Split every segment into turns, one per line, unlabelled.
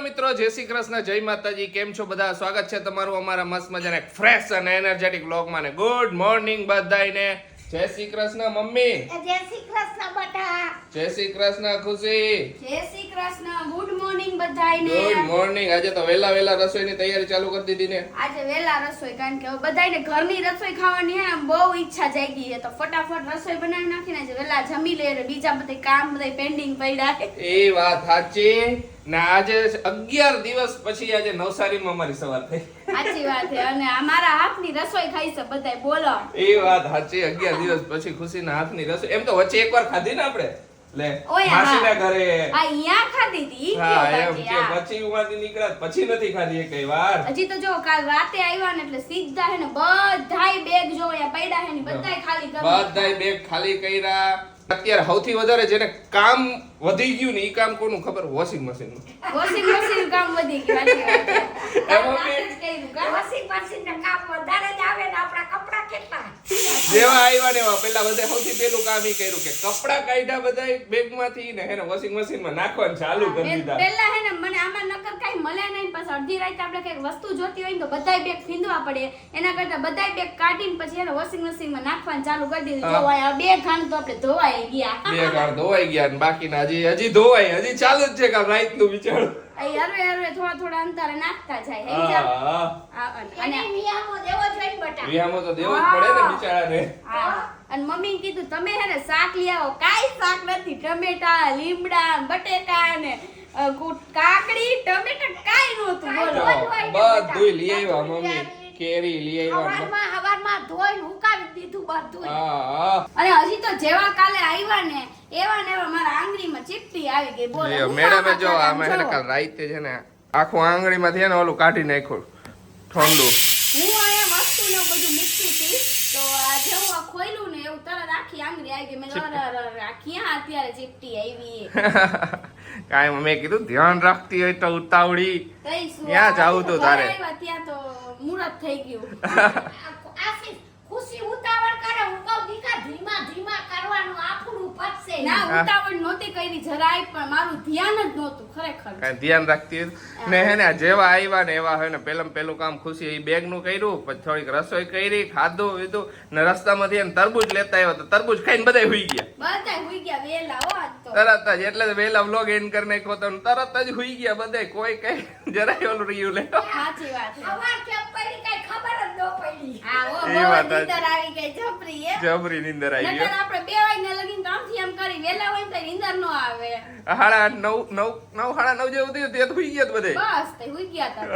મિત્રો, જય શ્રી કૃષ્ણ, જય માતાજી. કેમ છો બધા? સ્વાગત છે તમારું અમારા મસ્ત મજાના એક ફ્રેશ અને એનર્જેટિક વ્લોગમાં ને ગુડ મોર્નિંગ બધાયને. જય શ્રી કૃષ્ણ મમ્મી.
જય શ્રી કૃષ્ણ બટા.
જય શ્રી કૃષ્ણ ખુશી.
જય શ્રી કૃષ્ણ. ગુડ મોર્નિંગ બધાયને.
Good morning. આજે તો વેલા રસોઈની તૈયારી ચાલુ કરી દીધી ને.
આજે વેલા રસોઈ, કારણ કે બધાયને ઘરની રસોઈ ખાવાની હે આમ બહુ ઈચ્છા જાગી છે, તો ફટાફટ રસોઈ બનાવી નાખીને આજે વેલા જમી લે. બીજા બધા કામ બધા પેન્ડિંગ પડ્યા છે.
એ વાત સાચી ને. આજે 11 દિવસ પછી આજે નવસારીમાં અમારી સવાર થઈ.
સાચી વાત છે. અને અમારા હાથની રસોઈ ખાઈ છે બધાય. બોલો.
એ વાત સાચી. 11 દિવસ પછી ખુશીના હાથની રસોઈ. એમ તો વચ્ચે એકવાર ખાધી ને આપણે લે માસીના ઘરે.
અહીંયા ખાધી હતી.
હા એમ કે પછી ઉમાંથી નીકળ્યા પછી નથી ખાધી એકઈ વાર.
હજી તો જો કાલ રાતે આવ્યા ને એટલે સીધા હે ને બધાય બેગ જો અહીંયા પડ્યા હે ને બધાય ખાલી કર્યા.
બધાય બેગ ખાલી કર્યા. અત્યારે સૌથી વધારે જેને કામ વધી ગયું ને ઈ કામ કોનું ખબર? વોશિંગ મશીન નું.
વોશિંગ મશીન કામ વધી ગયું.
વોશિંગ મશીન ના કામ વધારે જ આવે ને આપણા કપડા કેટલા
જેવા આવ્યા ને એવા પેલા બધા સૌથી પહેલું કામ ઈ કર્યું કે કપડા કાઢ્યા બધાય બેગમાંથી ને હેને વોશિંગ મશીન માં નાખવાનું ચાલુ કરી દીધા.
પહેલા હે ને મને આમાં નકર કાઈ મળે નહીં, પછી અડધી રાતે આપણે કઈક વસ્તુ જોતી હોય ને તો બધાય બેગ ફીંદવા પડે. એના કરતા બધાય બેગ કાઢીને પછી એને વોશિંગ મશીન માં નાખવાનું ચાલુ કરી દીધું. જો આ બે ખાણ તો આપણે ધોવાઈ ગયા.
બે ગાળ ધોવાઈ ગયા ને બાકીના હજી ધોવાય. હજી ચાલુ જ છે કામ રાત નું વિચાર.
હરવે થોડા અંતરે નાખતા જાય.
અને વિયામો દેવો જોઈએ બટા.
વિયામો તો દેવો જ પડે ને બિચારાને.
અને મમ્મી કીધું તમે હે ને શાક લઈ આવો. કાઈ શાક નથી. ટમેટા, લીમડા, બટેકા ને કાકડી, ટમેટા કાઈ નહોતું. બોલો
બધું લઈ આવ્યા મમ્મી. કેરી લઈ આવ્યા.
હવારમાં ધોઈને હુકાવી દીધું બધું.
અને હજી તો જેવા કાલે આવ્યા ને એવા ને એવા મારા આંગળીમાં ચીપટી આવી ગઈ. બોલો
મેડમે જો આમે હે ને કાલ રાતે છે ને આખું આંગળીમાંથી હે ને ઓલું કાઢી નાખ્યું ઠંડુ.
હું આયા વસ્તુ ને બધું મૂકી હતી તો આ જેવું આ ખોલ્યું ને એવું તરત આખી આંગળી આવી ગઈ. મેં ક્યાં અત્યારે ચીપટી આવી.
કાંઈ મેં કીધું ધ્યાન રાખતી હોય તો ઉતાવળી ક્યાં જાવું તો તારે.
ત્યાં તો મુરત થઈ ગયું.
આશીષ ખુશી ઉતાવળ કરે. હું કહું દીકા ધીમા કરવાનું આપણું પતશે.
ના ઉતાવળ નહોતી કરી જરાય, પણ મારું ધ્યાન જ નહોતું ખરેખર.
કાંઈ ધ્યાન રાખતી હોય ને હે ને જેવા આવ્યા ને એવા હોય ને પેલું કામ ખુશી એ બેગ નું કર્યું, પછી થોડીક રસોઈ કરી, ખાધું પીધું ને રસ્તામાંથી એને તરબૂચ લેતા આવ્યા તો તરબૂચ ખાઈને બધા હુઈ ગયા.
બધા હુઈ ગયા વેલા હો આજ તો.
તરત જ એટલે વેલા વ્લોગ એન્ડ કરી નાખ્યો તો તરત જ હુઈ ગયા બધા. કોઈ કઈ જરાય ઓલું રહ્યું લે.
સાચી વાત છે.
અમાર કેમ પડી કઈ ખબર જ ન પડી.
હા ઓ
એ વાત
બહુ નીંદર આવી ગઈ જબરી હે.
જબરી નીંદર આવી
નકર
ગઈ.
આપણે 2 વાગ્યા લગીન કામથી એમ કરી વેલા હોય તો નીંદર ન આવે.
9:30 જેવું થયું તે હુઈ ગયા બધે.
બસ તે હુઈ ગયા તા.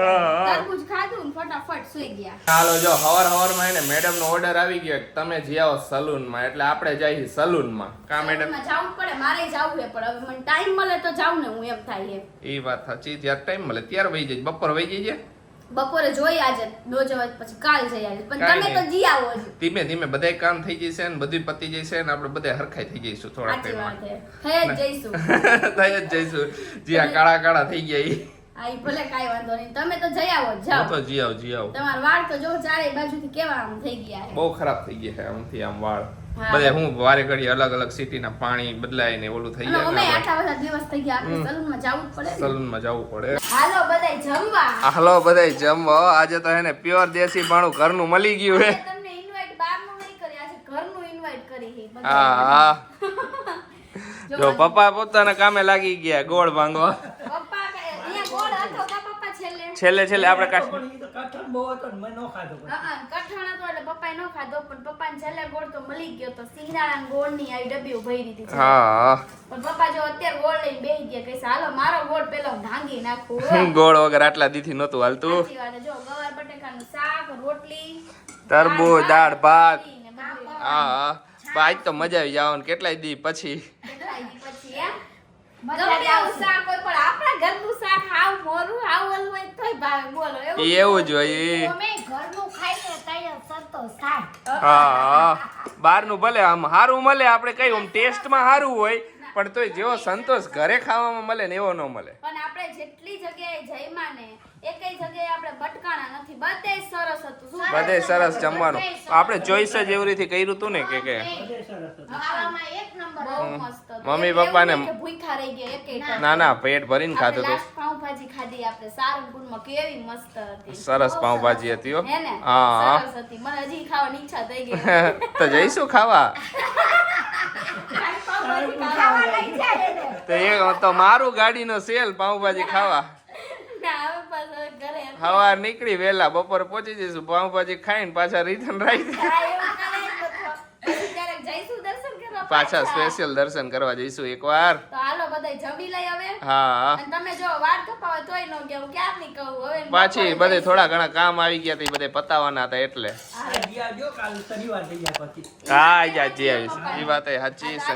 તરબૂચ ખાધું ને ફટાફટ સુઈ ગયા.
ચાલો જો હવારમાં એને મેડમ નો ઓર્ડર આવી ગયો કે તમે જી આવો સલૂન માં, એટલે આપણે જઈએ સલૂન માં. કા મેડમ?
જાવું પડે, મારે જાવું હે, પણ હવે મને ટાઈમ મળે તો જાવ ને. હું એમ થાય હે.
એ વાત સાચી. જ્યારે ટાઈમ મળે ત્યારે વહી જઈએ. બપોર વહી જઈએ.
બપોરે જોઈ આજે નો જવાય પછી કાલ જઈ આવી. પણ
કાંઈ
તમે તો
નહીં.
જી આવો જ.
ધીમે ધીમે બધાય કામ થઈ જશે ને બધું પતી જશે ને આપણે બધા હરખાઈ થઈ જઈશું થોડા
સાચી વાત
ટાઈમમાં.
હે. થઈ જ જઈશું.
થઈ જ જઈશું. જી આ કાળા થઈ ગયા ઈ.
આ ઈ ભલે કાઈ વાંધો નહીં. તમે તો જઈ આવો જ.
હું
જાઓ.
તો જી આવ.
તમારા વાળ તો જો ચારે બાજુથી કેવા આમ થઈ ગયા હે.
બહુ ખરાબ થઈ ગયા છે આમથી આમ વાળ.
હા.
બધા હું વારે ઘડી અલગ સિટીના પાણી બદલાય ને ઓલું થઈ
અને અમે
જાય.
આટલા બધા દિવસ થઈ ગયા, આપણે સલૂનમાં જાવું જ પડે ને.
સલૂનમાં જવું પડે.
હાલો બધાય જમવા.
હાલો બધાય જમવા. આજે તો એને પ્યોર દેશી ભાણું ઘરનું મળી ગયું હે.
આજે તમને ઇન્વાઇટ બહારનું નહીં કરી, આજે ઘરનું ઇન્વાઇટ કરી હે બધાય.
હા જો પપ્પા પોતાના કામે લાગી ગયા ગોળ ભાંગવા.
પપ્પા અહીંયા ગોળ હતો કા પપ્પા
છેલ્લે આપણે
કઠણ હતો એટલે પપ્પાએ ન ખાધો, પણ પપ્પાને છેલ્લે ગોળ તો મળી ગયો. તો સિંગદાણા ગોળની આવી ડબ્બીઓ ભરી દીધી છે.
હા
પણ પપ્પા જો અત્યારે ગોળ લઈને બેહી ગયા, કહેશે હાલો મારો ગોળ પેલો ભાંગી નાખું.
ગોળ વગર આટલા દીથી નહોતું હાલતું.
સાચી વાત છે. જો ગવાર બટેકાનું શાક, રોટલી,
તરબૂચ, દાળ ભાત.
ને બધું
હા આજ તો મજા આવી જવાનું. કેટલાય દી પછી.
કેટલાય દી પછી એમ. ગમે એવું શાક હોય પણ આપણા ઘરનું શાક હાવ મોરું હાવ ઓલું હોય તોય ભાવે. બોલો
એવું જ હોય.
અમે ઘરનું ખાઈને તૈયાર સંતોષ થાય.
હા બહારનું ભલે આમ સારું મળે, આપણે કઈ ટેસ્ટમાં સારું હોય, પણ તોય જેવો સંતોષ ઘરે ખાવામાં મળે ને એવો ન મળે.
પણ આપણે જેટલી જગ્યાએ જઈમાં ને એકેય જગ્યાએ આપણે ભટકાણા નથી, બધે સરસ હતું. શું
બધે સરસ જમવાનું આપણે ચોઈસ જ એવી રીતે કર્યું હતું ને કે
ખાવામાં એક નંબર.
બહુ મસ્ત હતું.
મમ્મી
એવું
પપ્પાને
નહીં કે ભૂખ્યા રહી ગયા એકેય
ના ના પેટ ભરીને ખાધું
આપણે
હતું.
last પાઉંભાજી ખાધી આપણે સારંગપુરમાં, કેવી મસ્ત હતી.
સરસ પાઉંભાજી હતી હો.
હે ને?
હા
સરસ હતી. મને હજી ખાવાની ઈચ્છા થઈ ગઈ.
તો જઈશું ખાવા.
પાઉંભાજી ખાવા લઈ જાય એને.
તો એ તો મારું ગાડીનો સેલ પાઉંભાજી ખાવા.
ના, હવે પાછો ઘરે
સવાર નીકળી વેલા બપોરે પહોંચી જઈશું પાઉંભાજી ખાઈને પાછા રિટર્ન રાઈ
હા, એવું કરાય તો પછી ક્યારેક જઈશું દર્શન કરવા
પાછા સ્પેશિયલ દર્શન કરવા જઈશું એકવાર.
તો હાલો બધાય જમી લઈ હવે.
હા
અને તમે જો વાળ કપાવો તોય ન ગયા, હું ક્યારની કહું હવે.
પાછી બધે થોડા ઘણા કામ આવી ગયા હતા, એ બધે પતાવવાના હતા એટલે. હા જી આવીશ, એ વાત સાચી છે.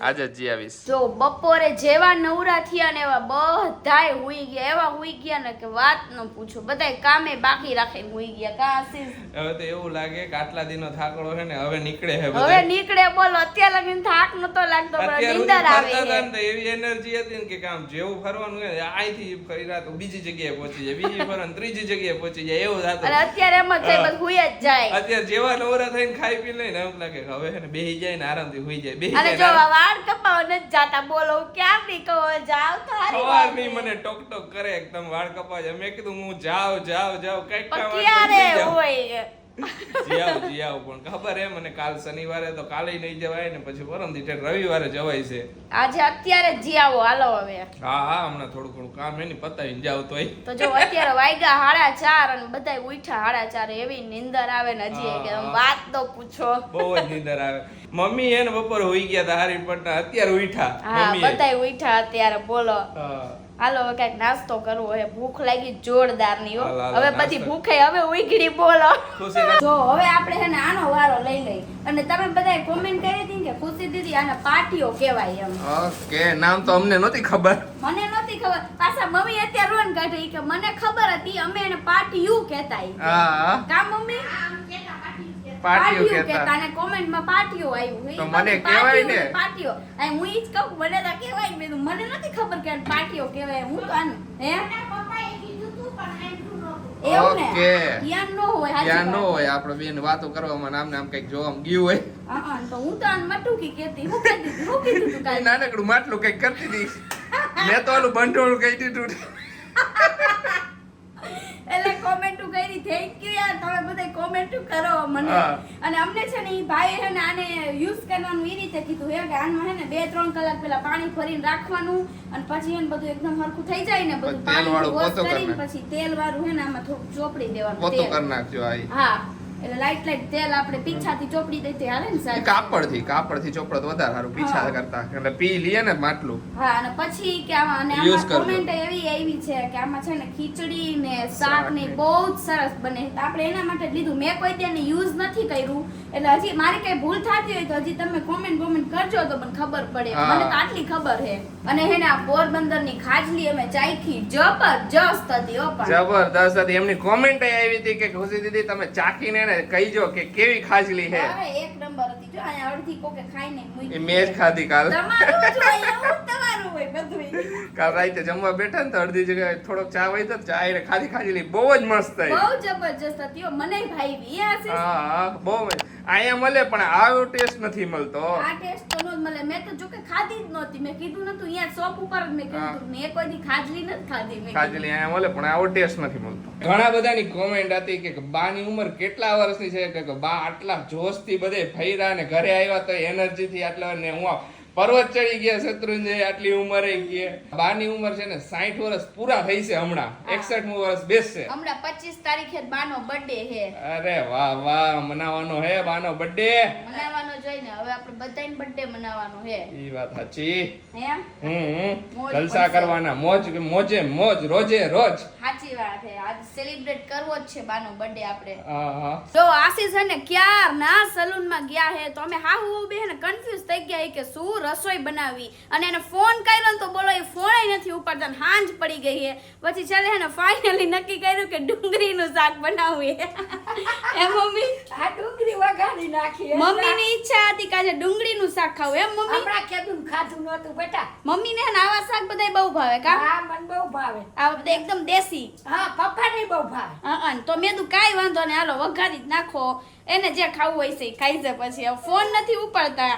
આજે જ જી આવીશ.
જો બપોરે જેવા નવરા થયા ને એવા બધાય હુઈ ગયા, એવા હુઈ ગયા ને કે વાત ન પૂછો. બધાય કામે બાકી રાખીને હુઈ ગયા. કા આશીષ?
હવે તો એવું લાગે કે આટલા દિનો થાકડો છે ને હવે નીકળે છે
હવે નીકળે બોલો. અત્યારે લગીને થાક નતો લાગતો પણ નીંદર આવે છે.
એવી એનર્જી હતી ને કે કામ જેવું ફરવાનું હોય અહીંથી ફરી રાત બીજી જગ્યાએ પહોંચી જાય, બીજી ફરવાનું ત્રીજી જગ્યાએ પહોંચી જાય, એવું થતું.
અને અત્યારે એમ જ થાય, બસ હુઈ જ જાય.
અત્યારે જેવા નવરા થઈને ખાઈ પી લઈને એમ લાગે કે હવે છે ને બેહી જાય ને આરામથી હુઈ જાય. બેહી
અને જો
જાય
વાળ કપાવા નથી જાતા, બોલો હું ક્યાંથી કહું જાવ તો હારી વાત
સવારની
છે.
મને ટોક ટોક કરે એકદમ વાળ કપાવા જાય. મેં કીધું હું જાવ કઈક
પણ ક્યારે હોય
જી આવ પણ ખબર હે મને કાલ શનિવારે તો કાલે નહીં જવાય ને પછી પરમદી ઠેક રવિવારે જવાય છે.
આજે અત્યારે જ જી આવો હાલો હવે.
હા હમણાં થોડું ઘણું કામ એની પતાવીને જાવ તોય.
તો જો અત્યારે વાગ્યા 4:30 અને બધાય ઉઠ્યા 4:30, એવી નીંદર આવે ને હજી કે આમ વાત તો પૂછો.
બહુ જ નીંદર આવે. મમ્મી એને બપોર હોઈ ગયા તા હારી પટના, અત્યારે ઉઠ્યા
હા
મમ્મી.
બધાય ઉઠ્યા અત્યારે બોલો. હાલો હવે કઈક નાસ્તો કરવો હે, ભૂખ લાગી જોરદાર ની હો.
હાલો,
હવે
નાસ્તો.
બધી ભૂખે હવે ઉઈગડી બોલો.
ખુશી
જો હવે આપણે હે ને આનો વારો લઈ લઈ. અને તમે બધાએ કોમેન્ટ કરી હતી કે ખુશી દીદી આને પાટીઓ કહેવાય એમ.
ઓકે નામ તો અમને નહોતી ખબર.
મને નહોતી ખબર. પાછા મમ્મી અત્યારે રોન કાઢી કે મને ખબર હતી, અમે એને પાટીયું કહેતા.
હા
કા મમ્મી?
આમ કેતા પાટીયું કહેતા.
પાટીઓ
પાટીયું
કહેતા.
કહેતા. અને કોમેન્ટમાં પાટીઓ આવ્યું.
તો મને કહેવાય ને.
પાટીઓ. અહીં હું ઈ જ કહું, મને તો કહેવાય. મેં કીધું, મને નથી ખબર કે આને પાટીઓ કહેવાય. હું તો આને હે
એના પપ્પાએ કીધું તું પણ આંધળું નહોતું.
એવું ને
ઓકે.
ધ્યાન ન હોય. સાચી
ત્યાં ન
વાત.
હોય આપણે બેન વાતો કરવામાં નામ નામ કઈક જોવામાં ગયું હોય.
હા, તો હું તો આને મટુકી કહેતી. હું કહેતી હતી, હું કીધું તું
એ
કાલે.
નાનકડું માટલું કઈક કરતી હતી. મેં તો ઓલું બંટોળું કહી દીધું.
એટલે કોમેન્ટો કરી, થેન્ક યુ યાર, તમે બધા કોમેન્ટો કરો મને.
હા.
અને અમને છે ને ઈ ભાઈ હે ને આને યુઝ કરવાનું એ રીતે કીધું હે કે આનમાં હે ને 2-3 કલાક પહેલા પાણી ભરીને રાખવાનું અને પછી એને બધું એકદમ હરખું થઈ જાય ને બધું
પછી તેલવાળું
પાણીથી વોશ
પોતું કરી
કરીને
નાખ.
પછી તેલ વાળું હે ને આમાં થોડું ચોપડી દેવાનું
પોતું
તેલ.
કરી નાખજો આ.
હા એટલે લાઈટ તેલ આપણે પીછાથી ચોપડી દઈએ તો હાલે ને
એ
સાહેબ.
કાપડથી ચોપડો તો વધારે સારું પીછા
હા.
કરતા. એટલે પી લઈએ ને માટલું.
હા અને પછી કે આમાં અને
Use
આમાં
કરજો.
કોમેન્ટ એવી આવી છે કે આમાં છે ને ખીચડી ને શાક
શાક
ને
ને.
બહુ જ સરસ બને. તો આપણે એના માટે જ લીધું. મેં કોઈ તેને યુઝ નથી કર્યું, એટલે હજી મારી કઈ ભૂલ થતી હોય તો હજી તમે કોમેન્ટ કરજો તો મને ખબર પડે.
હા.
મને તો આટલી ખબર છે. અને હે ને આ પોરબંદરની ખાજલી અમે ચાખી, જબરજસ્ત હતી હો. પણ
જબરદસ્ત હતી. એમની કોમેન્ટ આવી હતી કે ખુશી દીદી તમે ચાખીને ને કહીજો કે કેવી ખાજલી છે.
અરે એક નંબર હતી. જો અહીંયા અડધી કોકે ખાઈને મૂકી
એ મેં જ ખાધી કાલ.
તમારું જ હોય, એવું તમારું હોય બધુંય.
કાલ રાતે જમવા બેઠા ને તો અડધી જગ્યાએ થોડોક ચા હોય તો ચા એને ખાધી બહુ જ મસ્ત થઈ.
બહુ જબરજસ્ત હતી હો. મને ભાઈ
હા બહુ મસ્ત. અહીંયા મળે પણ આવો ટેસ્ટ નથી મળતો.
આ ટેસ્ટ તો નો જ મળે. મેં તો જો કે ખાધી જ નહોતી. મેં કીધું નતું અહીંયા શોપ ઉપર જ મેં કીધું તું. મેં કોઈ દી ખાજલી નથી ખાધી. મેં કીધું.
ખાજલી અહીંયા મળે પણ આવો ટેસ્ટ નથી મળતો. ઘણા બધાની કોમેન્ટ હતી કે બાની ઉંમર કેટલા વર્ષની છે કે બા આટલા જોશથી બધે ફર્યા ને ઘરે આવ્યા તો એનર્જીથી આટલા ને હું પર્વત ચડી ગયા શત્રુંજય આટલી ઉંમરે ગયા. બાની ઉંમર છે ને 60 વર્ષ પૂરા થઈ છે હમણાં. 61મું વર્ષ બેસશે.
હમણાં 25 તારીખે બાનો બર્થડે છે.
અરે વાહ વાહ મનાવાનો હે બાનો બર્થડે.
મનાવવાનો જોઈને હવે આપણે બધાને બર્થડે મનાવવાનો છે.
ઈ વાત સાચી.
હે મોજ
જલસા
પડશે.
કરવાના મોજ રોજે રોજ.
સાચી વાત છે. આજ સેલિબ્રેટ કરવો જ છે બાનો બર્થડે આપણે.
હા
જો આશીષ હે ને ક્યારના સલૂનમાં ગયા હે તો અમે હાહુ બે ને કન્ફ્યુઝ થઈ ગયા કે શું રસોઈ બનાવી અને એને ફોન કર્યો ને તો બોલો એ ફોન નથી ઉપાડતા ને હાંજ પડી ગઈ હે. પછી ચાલે હે ને ફાઇનલી નક્કી કર્યું કે ડુંગળીનું શાક બનાવવું હે. એ મમ્મી
આ ડુંગળી વઘારી નાખી
મમ્મીની ઈચ્છા હતી કે આજે ડુંગળીનું શાક ખાવું એમ મમ્મી.
આપણા કેદું ખાધું નહોતું બેટા.
મમ્મીને હે ને આવા શાક બધાય બહુ ભાવે કા?
હા મને બહુ ભાવે.
આ બધા એકદમ દેશી.
હા પપ્પાને બહુ ભાવે.
તો મેં કીધું કાંઈ વાંધો નહીં હાલો વઘારી જ નાખો એને જે ખાવું હોય છે એ ખાઈ જાય. પછી હવે ફોન નથી ઉપાડતા.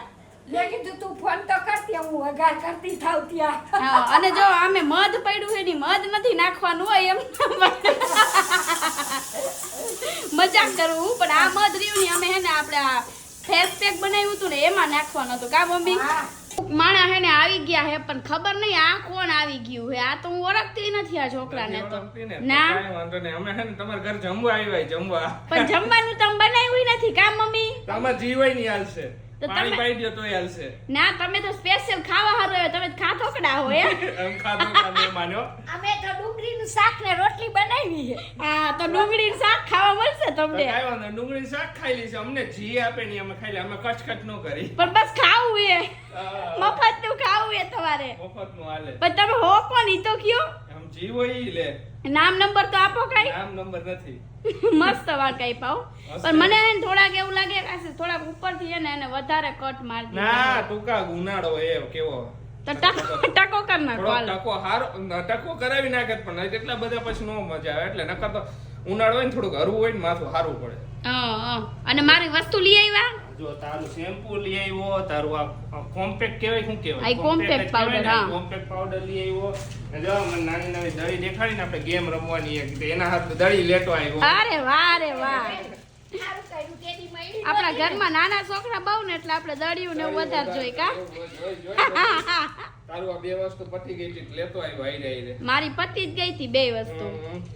મેં કીધું તું ફોન તો કરતી હું વઘાર કરતી થાવ ત્યાં.
હા અને જો આમે મધ પડ્યું છે ની મધ નથી નાખવાનું હોય એમ મજાક કરું પણ આ મધ રહ્યું ને અમે હે ને આપણે આ ફેસ પેક બનાવ્યું હતું ને એમાં નાખવાનું હતું કા મમ્મી.
હા.
માણા હે ને આવી ગયા હે પણ ખબર નહીં આ કોણ આવી ગયું હે. આ તો હું ઓળખતી નથી આ છોકરાને તો. ના
કાંઈ વાંધો નહીં અમે હે ને તમારા ઘર જમવા આવ્યા જમવા.
પણ જમવાનું તમે બનાવ્યું નથી કા મમ્મી.
તમારે જીવાય નહીં હાલશે
તો
પાણી
તમે-
પાઈ દો તોય હાલશે.
ના તમે તો સ્પેશિયલ ખાવા હારું આવ્યો તમે ખાતો કડા હો એમ.
એમ ખાધું કાં માન્યો.
અમે તો ડુંગળીનું શાક ને રોટલી બનાવી છે.
હા તો ડુંગળીનું શાક ખાવા મળશે
તો
તમને.
કાંઈ વાંધો નહીં. ડુંગળી શાક ખાઈ લઈશું અમને જી આપે નહીં અમે ખાઈ લે અમે કચકચ ન કરી.
પણ બસ ખાવું એ
હા,
મફત નું ખાવું એ તમારે.
મફતનું હાલે.
પણ તમે હો કોણ ઈ તો કયો.
આમ જી હોય ઈ લે.
નામ નંબર તો આપો કઈ.
નામ નંબર નથી.
મસ્ત વાત કઈ પાવ. પણ મને હે ને થોડાક એવું લાગે કે આ થોડાક ઉપરથી હે ને એને વધારે કટ માર
ના
દીધા.
ટૂંકા ઉનાળો એ કેવો
તો ટકો કર નાખો
થોડો
હાલો.
ટકો હારો ટકો કરાવી નાખે પણ નહીં એટલા બધા પછી નો મજા આવે એટલે નકર તો ઉનાળો હોય ને થોડુંક હરવું હોય ને માથું હારવું પડે.
અને મારી વસ્તુ લઈ આવ્યા.
જો તારું શેમ્પુ લઈ આવ્યો તારું આ કોમ્પેક્ટ કહેવાય શું કહેવાય
આ compact powder, હા.
કોમ્પેક્ટ પાવડર લઈ આવ્યો ને જો મને નાની નાની દળી દેખાડીને આપણે ગેમ રમવાની એક તો એના હાથ દળી લેતો આવ્યો.
અરે વાહ અરે વાહ.
સારું કર્યું કેદી મળી.
આપણા ઘરમાં નાના છોકરા બહુ ને એટલે આપણે દળિયું ને એવું વધારે જોઈ કા.
તારું આ બે વસ્તુ પતી ગઈ હતી લેતો આવ્યો આઈ
મારી પતિ જ ગઈ હતી બે વસ્તુ.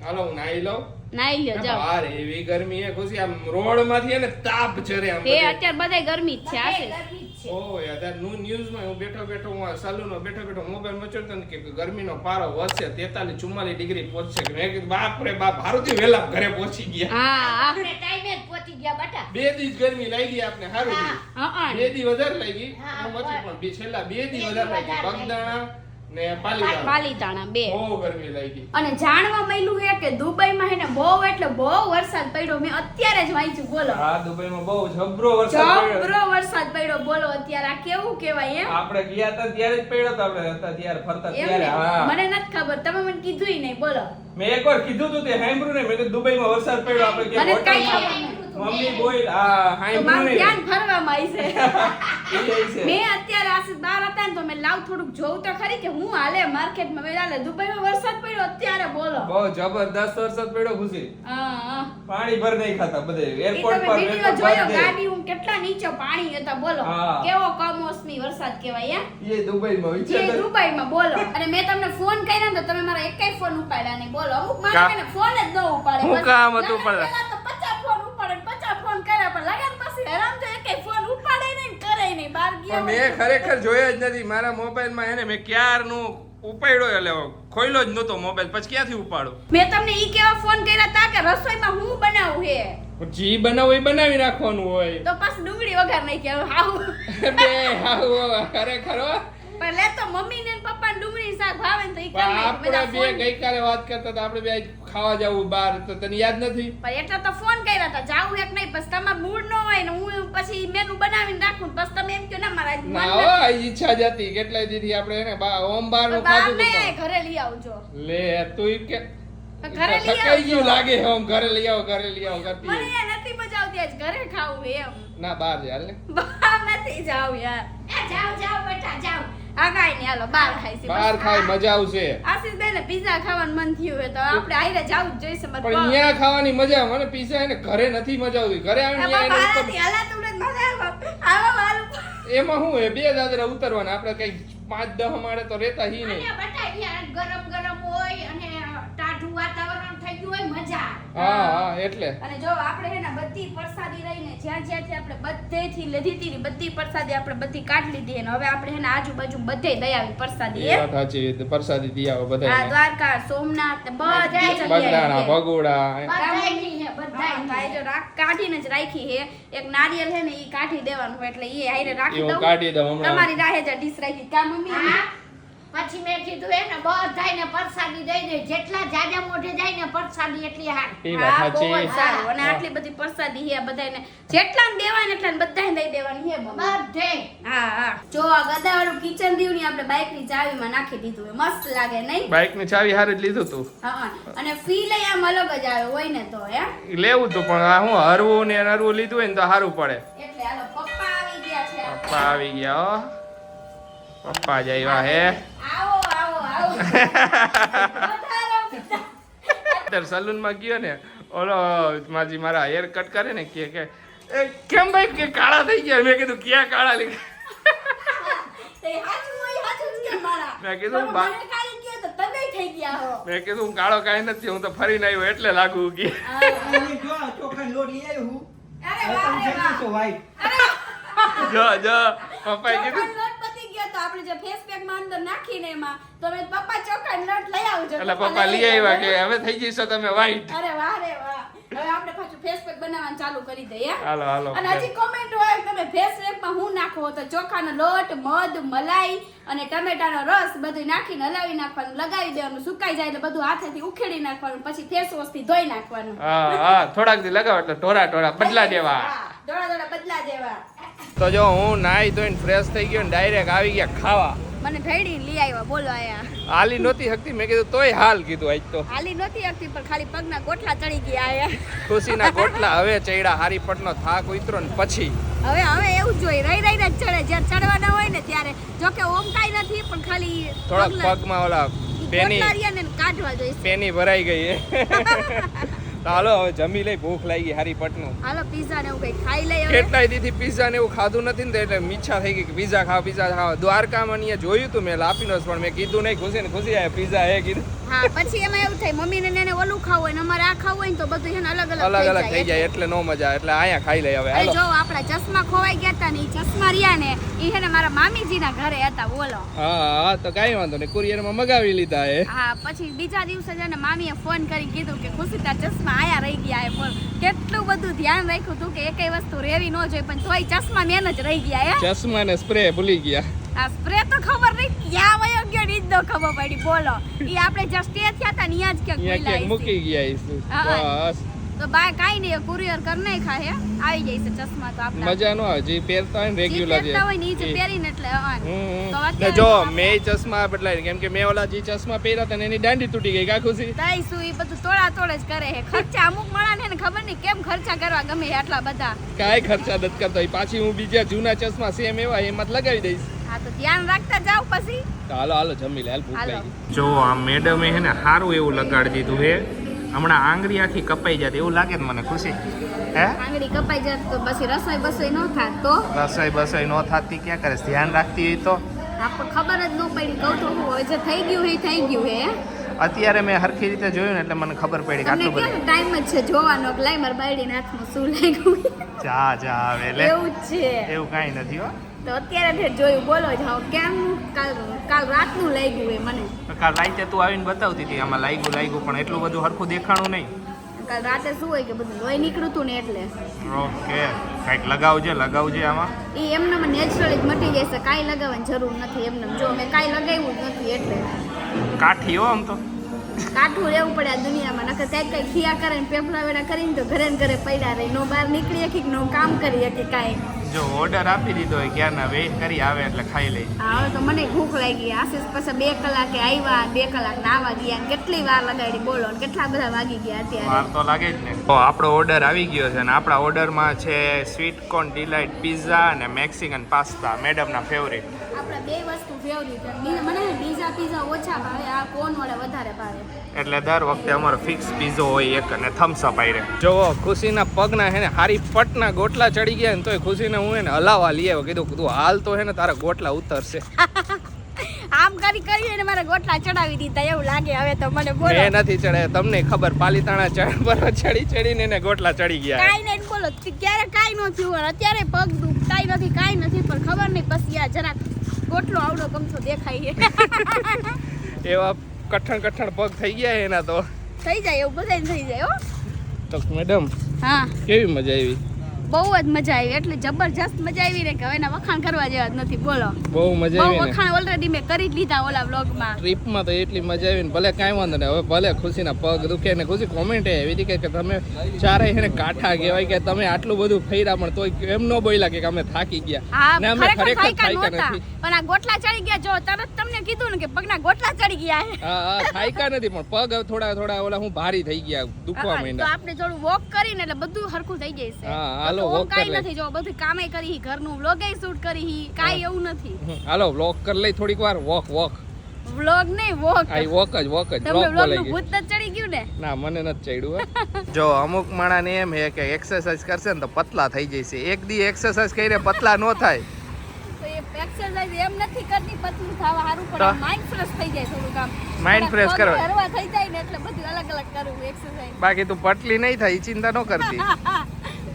હાલો હું નાઈ લઉં.
નાઈ લ્યો જાઓ.
બહાર એવી ગરમી હે ખુશી આમ રોડ માંથી હે ને તાપ જરે આમ
એ અત્યારે બધાય ગરમી જ છે આશીષ.
ગરમી જ છે.
ઓ યાર ન્યૂઝ માં હું બેઠો હું સલૂનમાં બેઠો મોબાઈલ મચડતો ને કે ગરમીનો પારો વધશે 43-44 ડિગ્રી પહોંચશે કે મેં કીધું બાપ રે બાપ હારુંથી વેલા ઘરે પહોંચી ગયા.
હા
આપણે ટાઈમે જ પહોંચી ગયા બટા.
2 દિવસ ગરમી લાગી આપણે હારું થયું.
હા
2 દિવસ વધારે લાગી
હા,
હું વચ્ચે પણ છેલ્લા 2 દિવસ
બે
વધારે
દિવસ
લાગી
વધારે
બગદાણા ને પાલીતાણા
પાલીતાણા બે.
બહુ ગરમી લાગી.
અને જાણવા મળ્યું છે કે દુબઈમાં હે ને બહુ એટલે બહુ વરસાદ પડ્યો. મેં અત્યારે જ વાંચ્યું બોલો.
હા દુબઈમાં બહુ જબરો વરસાદ પડ્યો.
જબરો વરસાદ પડ્યો બોલો અત્યારે આ કેવું કહેવાય એમ.
આપણે ગયા હતા ત્યારે જ પડ્યો તો આપણે હતા ત્યારે ફરતા
એમ
ત્યારે
ને?
હા
મને નથી ખબર તમે મને કીધુંય નહીં બોલો.
મેં એકવાર કીધું તું તે સાંભળ્યું ને મેં કીધું દુબઈમાં વરસાદ પડ્યો આપણે કે
મને કાંઈ
હોટલમાં
ખબર નથી.
મમ્મી બોલ હા
તો મારું
સાંભળ્યું
ધ્યાન ફરવામાં આવી છે.
ને
મેં અત્યારે આશીષ બહાર હતા ને તો મેં લાવ થોડુંક જોઉં તો ખરી કે હું હાલે માર્કેટમાં મેં હાલે દુબઈમાં વરસાદ પડ્યો અત્યારે બોલો.
બહુ જબરદસ્ત વરસાદ પડ્યો ખુશી
હા
પાણી ભર નહીં ખાતા બધે
ઈ
એરપોર્ટ
તમે
પર
વિડિયો
વેપોર્ટ
જોયો
પર
ગાડી હું કેટલા નીચે પાણી હતા બોલો.
હા.
કેવો કમોસમી વરસાદ કહેવાય એમ.
એ દુબઈમાં
જે
વિચાર કર.
દુબઈમાં બોલો. અને મેં તમને ફોન કર્યા ને તો તમે મારા એકેય ફોન ઉપાડ્યા નહીં બોલો. અમુક
કા-
માણસોને ફોન જ ન ઉપાડે.
હું
પછી
કામ હતું
લગન
પણ?
પહેલા તો 50 ફોન ઉપાડે ને 50 ફોન કર્યા પણ લગન પછી હેરાન તો એકેય ફોન ઉપાડે નહીં ને કરે નહીં બહાર ગયા
પણ
હોય
મેં ખરેખર જોયો જ નથી મારા મોબાઈલમાં એને મેં ક્યારનું ઉપાડ્યો એટલે ખોલ્યો જ નહોતો મોબાઈલ પછી ક્યાંથી ઉપાડું
મેં તમને ઈ કેવા ફોન કર્યા તા કે રસોઈમાં હું બનાવું હે
જી બનાવો એ બનાવી નાખવાનું હોય
તો પાછું ડુંગળી વગર નહીં કે હાવ
બે હાવ ખરેખર હો.
પણ લે તો મમ્મી ને પપ્પા ને ડુંગળી શાક ભાવે ને તો ઈ
પણ
કરી
આપણે બે ગઈકાલે વાત કરતા હતા આપણે બે આજ ખાવા જવું બહાર તો તને યાદ નથી
પણ એટલે તો ફોન કર્યા હતા જાવું એક નહીં પછી તમાર મૂડ ન હોય ને હું પછી મેનુ બનાવીને રાખું પછી તમે એમ કહો ના મારા મન
ના હો આ ઈચ્છા જ હતી કેટલાય દીધી આપણે એને ઓમ બહાર નું
બહાર
ખાધું
નહીં
હતું
ઘરે લઈ આવજો
લે તું કે
તો ઘરે લઈ
થકાઈ ગયું
આવજો
લાગે હે, ઓમ ઘરે લઈ આવો કરતી
મને
હોય.
યાર નથી મજા આવતી આજ ઘરે ખાવું એમ
ના બહાર જ હાલ ને
બહાર નથી જાવ યાર
એ જાઓ જાઓ બેટા જાઓ.
આ કાઈ નહીં હાલો બહાર ખાઈ છે
બહાર ખાઈ મજા આવશે
આશીષ બેન પિઝા ખાવાનું મન થયું હોય તો આપણે આઈને જાવું જ જોઈશે મત
પણ અહીંયા ખાવાની મજા મને પીઝા એને ઘરે નથી મજા આવતી ઘરે આવીને અહીંયા એને ઉપર- એમાં શું હે બે દાદરા ઉતરવાના આપણે કઈ 5-10 માળે તો રહેતા હી
અને
નહીં
બેટા અહીંયા ગરમ ગરમ હોય અને ટાઢું વાતાવરણ થઈ ગયું હોય મજા આવે.
હા હા એટલે
અને જો આપણે હે ને બધી પ્રસાદી લઈને જ્યાંથી આપણે બધેથી લીધી હતી ને બધી પ્રસાદી આપણે બધી કાઢી લીધી અને હવે આપણે હે ને આજુબાજુ બધે દઈ આવી પ્રસાદી
એ વાત સાચી પ્રસાદી દી આવો
આ
બધા
દ્વારકા સોમનાથ ને બધી
બગડાણા
જગ્યાએ
ભગોડા
બધાયની હે બધાયની.
હા, જો કાઢીને જ રાખી હે એક નારિયેલ હે ને ઈ કાઢી દેવાનું હોય એટલે ઈ હારે રાખી
હું
દઉં
કાઢી દઉં હમણાં
તમારી રાહે જ ડીશ રાખી કા મમ્મી
હા. પછી મેં કીધું એને બધાયને પ્રસાદી દઈ દે જેટલા જાજા મોઢે જાય ને પ્રસાદી એટલી હારી.
એ વાત
હા, બહુ જ
સાચી
સારું. અને આટલી બધી પ્રસાદી હે બધાયને જેટલાને દેવાને એટલાને બધાયને દઈ દેવાની હે મમ્મી.
બધે
હા હા જો આ ગદાવાળું કિચન દીવની આપણે બાઇકની ચાવીમાં નાખી દીધું હે. મસ્ત લાગે નહીં?
બાઇક ની ચાવી હારે જ લીધું તું
હા અને ફીલ આમ અલગ જ આવે હોય ને તો હે
લેવું તું પણ આ હું હરવું ને નરવું લીધું હોય ને તો સારું પડે
એટલે હાલો પપ્પા આવી ગયા છે
પપ્પા આવી ગયા હો. પપ્પા જ આવ્યા હે
આવો આવો આવો પધારો.
અત્યારે સલૂન માં ગયો ને ઓલો માજી મારા હેર કટ કરે ને કે "એ કેમ ભાઈ કે કાળા થઈ ગયા?" મેં કીધું ક્યાં કાળા લીધા
તે હાચું હોય હાચું જ કે મારા
મેં કીધું
પણ મને કાંઈ કહે તો તમે થઈ ગયા હો
મેં કીધું હું કાળો કાંઈ નથી હું તો ફરીને આવ્યો એટલે લાગુ કે
હા.
ચોખા લોટ લઈ આવ્યો હું.
અરે વાહ રે વાહ
તો white.
જો પપ્પાએ કીધું
ચોખાનો લોટ પતી ગયો તો આપણે જે ફેસ પેક માં અંદર નાખીને એમાં તો મેં પપ્પા ચોખાનો લોટ લઈ આવજો
એટલે પપ્પા લઈ આવ્યા કે હવે થઈ જઈશો તમે વાઈટ
અરે વાહ રે વાહ હવે આપણે પાછું ફેસ પેક બનાવવાનું ચાલુ કરી દઈએ
હાલો હાલો
અને હજી કોમેન્ટ હોય કે તમે ફેસ પેક માં હું નાખો તો ચોખાનો લોટ મધ મલાઈ અને ટમેટાનો રસ બધું નાખીને હલાવી નાખવાનું લગાવી દેવાનું સુકાઈ જાય એટલે બધું હાથેથી ઉખેડી નાખવાનું પછી ફેસ વોશ થી ધોઈ નાખવાનું
હા થોડાક દી લગાવો એટલે ટોરા બદલા દેવા
હા, દોડા બદલા દેવા
તો જો હું નાઈ ધોઈને ફ્રેશ થઈ ગયો ને ડાયરેક્ટ આવી ગયા ખાવા
મને ઠેડી લઈ આવ્યા બોલો આયા
હાલી નહોતી હકતી મેં કીધું તોય હાલ કીધું આજ તો
હાલી નહોતી આવતી પણ ખાલી પગના ગોઠલા ચડી ગયા આયા
ખુશીના કોટલા હવે ચડ્યા હારી પટનો થાક ઉતરો ને પછી
હવે એવું જ જોઈએ રહી રહીને જ ચડે જ્યારે ચડવાના હોય ને ત્યારે જો કે ઓમ કાંઈ નથી પણ ખાલી
થોડાક
પગલા-
પગમાં ઓલા
ઈ
પેની
ગોઠલા રહ્યા ને કાઢવા જોઈએ
પેની ભરાઈ ગઈ તો હાલો હવે જમી લઈ ભૂખ લાગી હારી પટનું
હાલો પીઝા ને એવું કઈ ખાઈ લઈ હવે
કેટલાય દીથી પીઝા ને એવું ખાધું નથી ને તો એટલે ઈચ્છા થઈ ગઈ કે પીઝા ખાવા દ્વારકામાં અહીંયા જોયું તું મેં લાપીનો પણ મેં કીધું નહીં ખુશી ને ખુશી આ પીઝા હે કીધું
હા પછી એમાં એવું થાય મમ્મી ને એને ઓલું ખાવું હોય ને અમારે આ ખાવું હોય ને તો બધું છે ને અલગ
અલગ અલગ થઈ જાય એટલે નો મજા એટલે અહીંયા ખાઈ લઈ હવે
અરે
હાલો
જો આપણા ચશ્મા ખોવાઈ ગયા હતા ને ઈ ચશ્મા રહ્યા ને ઈ છે ને મારા મામીજીના ઘરે હતા બોલો
હા તો કાંઈ વાંધો નહીં કુરિયરમાં મગાવી લીધા હે
હા પછી બીજા દિવસે છે ને મામીએ ફોન કરી કીધું કે ખુશી તાર ચશ્મા આયા રહી ગયા હે પણ કેટલું બધું ધ્યાન રાખ્યું હતું કે એકેય વસ્તુ રેવી ન જોઈએ પણ તોય ચશ્મા મેન જ રહી ગયા હે
ચશ્મા ને સ્પ્રે ભૂલી ગયા
આ સ્પ્રે તો ખબર નહીં ક્યાં વયો ગયો ને ઈ જ ન ખબર પડી બોલો ઈ આપણે જ્યાં સ્ટે થયા હતા ને ત્યાં જ ક્યાંક
અહીંયા ક્યાંક
ભૂલાઈ
મૂકી ગયા
હા.
બસ
તો બા કાઈ નહીં કુરિયર કર નહીં ખાય આવી જાય છે ચશ્મા તો આપણા
મજા નો આવે જે પહેરતા હોય ને
જે
રેગ્યુલર
પહેરતા હોય ને ઈ જ પહેરીને એટલે હા. તો
ને
અત્યારે
જો
તો આપણે-
મેં ચશ્મા બદલાય કેમ કે મેં ઓલા જે ચશ્મા પહેર્યા હતા ને એની દાંડી તૂટી ગઈ કા ખુશી
તાઈ શું ઈ બધું તોડા તોડ જ કરે છે ખર્ચા અમુક માણસને ને ખબર નહીં કેમ ખર્ચા કરવા ગમે છે આટલા બધા
કાંઈ ખર્ચા નથી કરતા ઈ પાછી હું બીજા જૂના ચશ્મા સેમ એવા એમાં જ લગાવી દઈશ
હા તો ધ્યાન રાખતા જાવ પછી
તો હાલો જમી લે હાલ ભૂખ
હાલો.
લાગી જો આ મેડમે હે ને સારું એવું લગાડી દીધું હે હમણાં આંગળી આખી કપાઈ જાય એવું લાગે ને મને ખુશી હે
આંગળી કપાઈ જાય તો પછી રસોઈ બસોઈ ન થાત તો
રસોઈ બસોઈ નો થાતી ક્યાં કરે ધ્યાન રાખતી હોય તો
આપણે ખબર જ ન પડી કહું તો હું હવે જે થઈ ગયું એ થઈ ગયું હે
અત્યારે મેં હરખી રીતે જોયું ને એટલે મને ખબર પડી કે
તમને
આટલું
કેમ
બધું
ટાઈમ જ છે જોવાનો કે લાઈ મારા બાયડીના હાથમાં શું લાગ્યું
જા આવે લે
એવું જ છે
એવું કાંઈ નથી હો
તો અત્યારે જોયું બોલો જાઓ કેમ કાલ રાતનું લાગ્યું એ મને
કાલ રાતે તું આવીને બતાવતી હતી આમાં લાગ્યું પણ એટલું બધું હરખું દેખાણું નહીં
કાલ રાતે શું હોય કે બધું લોહી નીકળ્યું હતું ને એટલે
ઓકે કંઈક લગાવજે આમાં
એ એમને નેચરલી જ મટી જાય છે કાંઈ લગાવવાની જરૂર નથી એમને જો મેં કાંઈ લગાવ્યું જ નથી એટલે
કાઠી હો આમ તો
કાઠું રહેવું પડે આ દુનિયામાં નકર કાંઈ કાંઈ ખિયા કરે ને પેપલા વેડા કરીને તો ઘરે ને ઘરે પડ્યા રહી નો બહાર નીકળી શકી નો કામ કરી શકી કાંઈ
જો ઓર્ડર આપી દીધો હોય ક્યારના વેઇટ કરી આવે એટલે ખાઈ લઈ
હવે તો મને ભૂખ લાગી આશીષ પછી 2 કલાકે આવ્યા 2 કલાક નાવા ગયા ને કેટલી વાર લગાડી બોલો ને કેટલા બધા વાગી ગયા અત્યારે
વાર તો લાગે જ ને તો આપણો ઓર્ડર આવી ગયો છે અને આપણા ઓર્ડરમાં છે સ્વીટ કોર્ન ડિલાઇટ પિઝા અને મેક્સિકન પાસ્તા મેડમના ફેવરિટ
આપણે બે વસ્તુ ફેવરિટ મને પીઝા પીઝા ઓછા ભાવે આ કોન વાળા વધારે ભાવે
એટલે દર વખતે અમારો ફિક્સ પીઝો હોય એક અને થમ્સ અપ આઈ જો ખુશીના પગના હે ને હારી પટના ગોટલા ચડી ગયા ને તોય ખુશીને હું એને હલાવા લઈ આવ્યો કીધું તું હાલ તો હે ને તારા ગોટલા ઉતરશે
આમ કરી અને મારા ગોટલા ચડાવી દીધા એવું લાગે હવે તો મને બોલો
મેં નથી ચડ્યા, તમને ખબર પાલીતાણા ચડીને એને ગોટલા ચડી ગયા.
કાઈ નહીં બોલો ક્યારે કાઈ ન થયું અને અત્યારે પગ દુખતાય નથી કાઈ નથી પણ ખબર નહીં પછી આ જરાક ગોટલો આવડો કમથો દેખાય
એવા કઠણ પગ થઈ ગયા એના તો.
થઈ જાય એવું બધાય થઈ જાય હો.
તો મેડમ
હા
કેવી મજા આવી?
બહુ જ મજા આવી એટલે જબરજસ્ત મજા આવી ને કે હવે એના વખાણ કરવા જેવા જ નથી બોલો.
બહુ મજા
બહુ
આવી ને
વખાણ ઓલરેડી મેં કરી જ લીધા ઓલા વ્લોગમાં.
ટ્રીપમાં તો એટલી મજા આવી ને ભલે કાંઈ વાંધો નહીં. હવે ભલે ખુશીના પગ દુખે ને ખુશી કોમેન્ટ એવી હતી કે તમે ચારે એને કાઠા કહેવાય કે તમે આટલું બધું ફર્યા પણ તોય એમ ન બોલ્યા કે અમે થાકી ગયા.
હા
ને અમે
ખરેખર
ખરેખર
થાક્યા
થાક્યા
નહોતા
નથી.
પણ આ ગોટલા ચડી ગયા જો તરત તમને કીધું ને કે પગના ગોટલા ચડી ગયા છે.
હા થાક્યા નથી પણ પગ હવે થોડા ઓલા હું ભારી થઈ ગયા દુખવા
તો
માંડ્યા.
આપણે થોડું વોક કરીને એટલે બધું હરખું થઈ જાય છે.
હા, હાલો
તો
walk
કાઈ
કરી
નથી જો બધું કામે કરી ઘરનું વ્લોગે શૂટ કરી કાઈ એવું નથી.
હાલો વ્લોગ કરી લઈ થોડીક વાર. વોક
વ્લોગ નહીં વોક.
આઈ વોક જ
તમને
વ્લોગ
વ્લોગ
બોલાઈ
નું
ગયું.
ભૂત તો ચડી ગયું ને.
ના મને નથી ચડ્યું. જો અમુક માણસને એમ હે કે એક્સરસાઇઝ કરશે ને તો પતલા થઈ જશે. એક દી એક્સરસાઇઝ કરીને પતલા ન થાય.
તો એ એક્સરસાઇઝ એમ નથી કરતી પતલું થવા હારું
તો?
પણ માઇન્ડ ફ્રેશ થઈ જાય થોડું કામ.
Mind fresh કરવા.
હરવા થઈ જાય ને એટલે બધું અલગ અલગ કરવું એક્સરસાઇઝ.
બાકી તું પટલી નહીં થાય એ ચિંતા ન કરતી.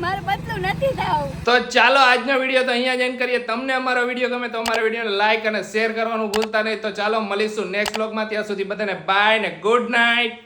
મારે પતલું નથી થાવું.
તો ચાલો આજનો વિડીયો તો અહીંયા જ એન્ડ કરીએ. તમને અમારો વિડીયો ગમે તો અમારા વિડીયોને લાઈક અને શેર કરવાનું ભૂલતા નહીં. તો ચાલો મળીશું નેક્સ્ટ વ્લોગમાં. ત્યાં સુધી બધાને બાય ને ગુડ નાઇટ.